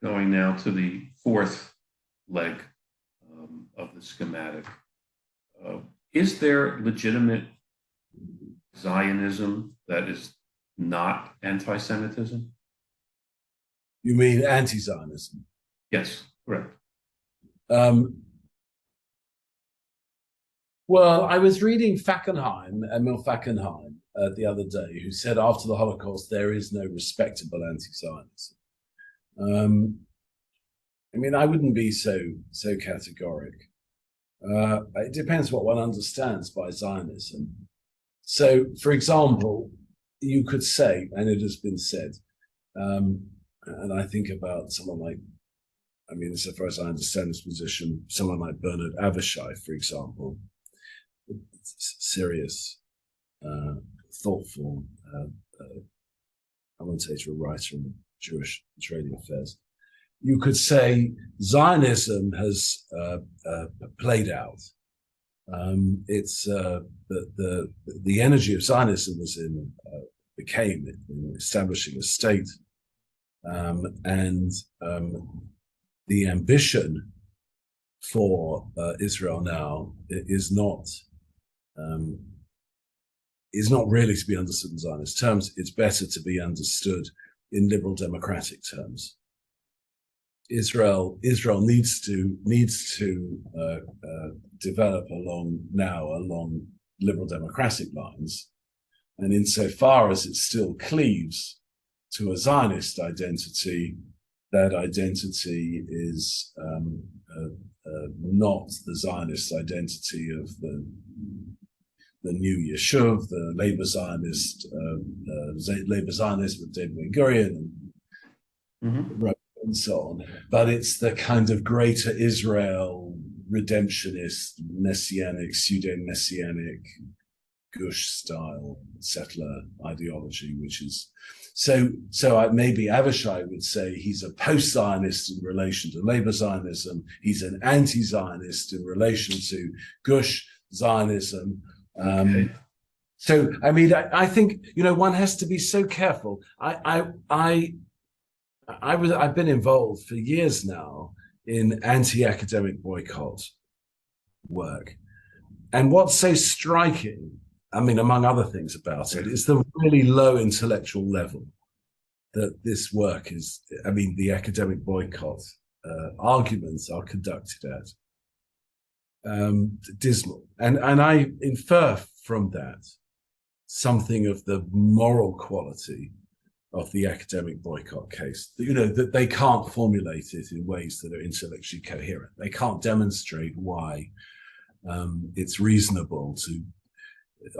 going now to the fourth leg of the schematic. Is there legitimate Zionism that is not anti-Semitism? You mean anti-Zionism? Yes, correct. Well, I was reading Emil Fackenheim, the other day, who said after the Holocaust there is no respectable anti-Zionism. I mean, I wouldn't be so categoric. It depends what one understands by Zionism. So, for example, you could say, and it has been said, and I think about someone like, I mean, as far as I understand this position, someone like Bernard Avishai, for example, serious, thoughtful commentator, writer on Jewish Israeli affairs. You could say Zionism has played out. It's the energy of Zionism was became in establishing a state, and the ambition for Israel now is not really to be understood in Zionist terms. It's better to be understood in liberal democratic terms. Israel needs to develop along liberal democratic lines, and insofar as it still cleaves to a Zionist identity, that identity is not the Zionist identity of the new Yeshuv, the Labor Zionist, Labor Zionist with David Ben-Gurion and so on. But it's the kind of greater Israel, redemptionist, messianic, pseudo-messianic, Gush style settler ideology, which is so maybe Avishai would say he's a post-Zionist in relation to Labor Zionism. He's an anti-Zionist in relation to Gush Zionism. Okay. So I mean, I think one has to be so careful. I've been involved for years now in anti-academic boycott work, and what's so striking, I mean, among other things about it, is the really low intellectual level that this work is. I mean, the academic boycott arguments are conducted at. Dismal, and I infer from that something of the moral quality of the academic boycott case. That they can't formulate it in ways that are intellectually coherent. They can't demonstrate why it's reasonable to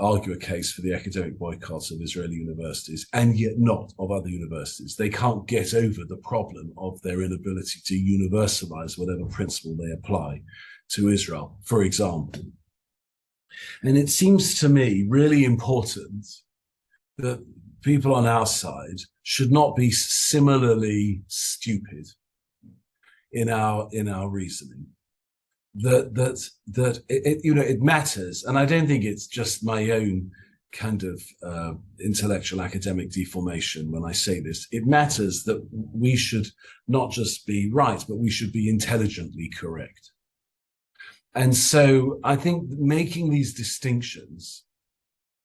argue a case for the academic boycott of Israeli universities and yet not of other universities. They can't get over the problem of their inability to universalize whatever principle they apply to Israel, for example. And it seems to me really important that people on our side should not be similarly stupid in our reasoning. That it matters, and I don't think it's just my own kind of intellectual academic deformation when I say this. It matters that we should not just be right, but we should be intelligently correct. And so I think making these distinctions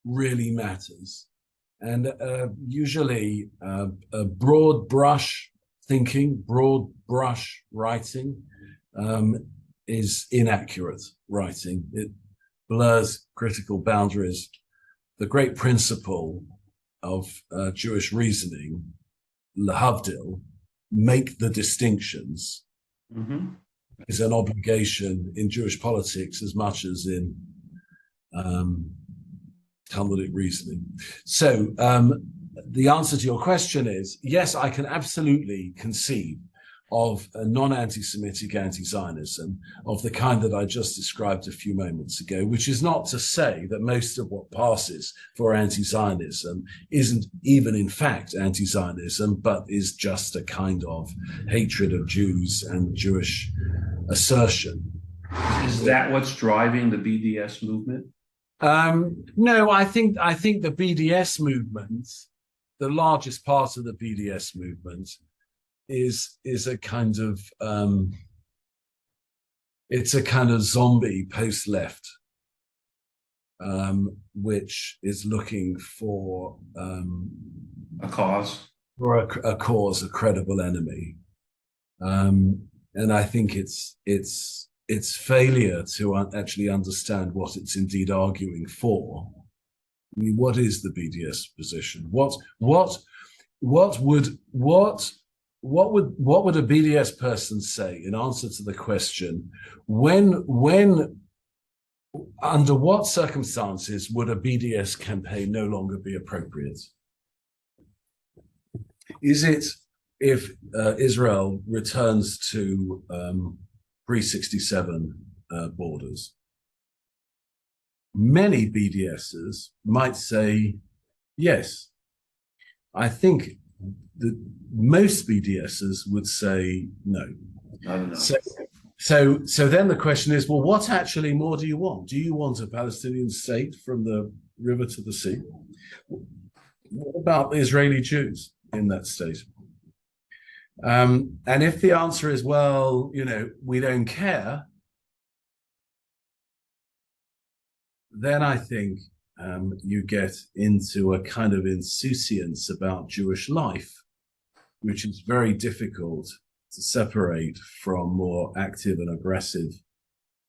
really matters. And usually a broad brush thinking, broad brush writing is inaccurate writing. It blurs critical boundaries. The great principle of Jewish reasoning, lahavdil, make the distinctions, is an obligation in Jewish politics as much as in Talmudic reasoning. So the answer to your question is, yes, I can absolutely conceive of a non-anti-Semitic anti-Zionism of the kind that I just described a few moments ago, which is not to say that most of what passes for anti-Zionism isn't even in fact anti-Zionism, but is just a kind of hatred of Jews and Jewish assertion. Is that what's driving the BDS movement? No, I think the BDS movement, the largest part of the BDS movement, is a kind of it's a kind of zombie post-left, which is looking for a cause, a cause, a credible enemy, and I think it's failure to actually understand what it's indeed arguing for. I mean, what is the BDS position? What would a BDS person say in answer to the question, when under what circumstances would a BDS campaign no longer be appropriate? Is it if Israel returns to pre-67 borders? Many BDSers might say yes. I think that most BDSers would say no. I don't know. So then the question is, well, what actually more do you want? Do you want a Palestinian state from the river to the sea? What about the Israeli Jews in that state? And if the answer is, well, we don't care, then I think you get into a kind of insouciance about Jewish life, which is very difficult to separate from more active and aggressive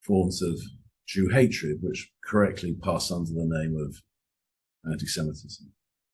forms of Jew hatred, which correctly pass under the name of anti-Semitism.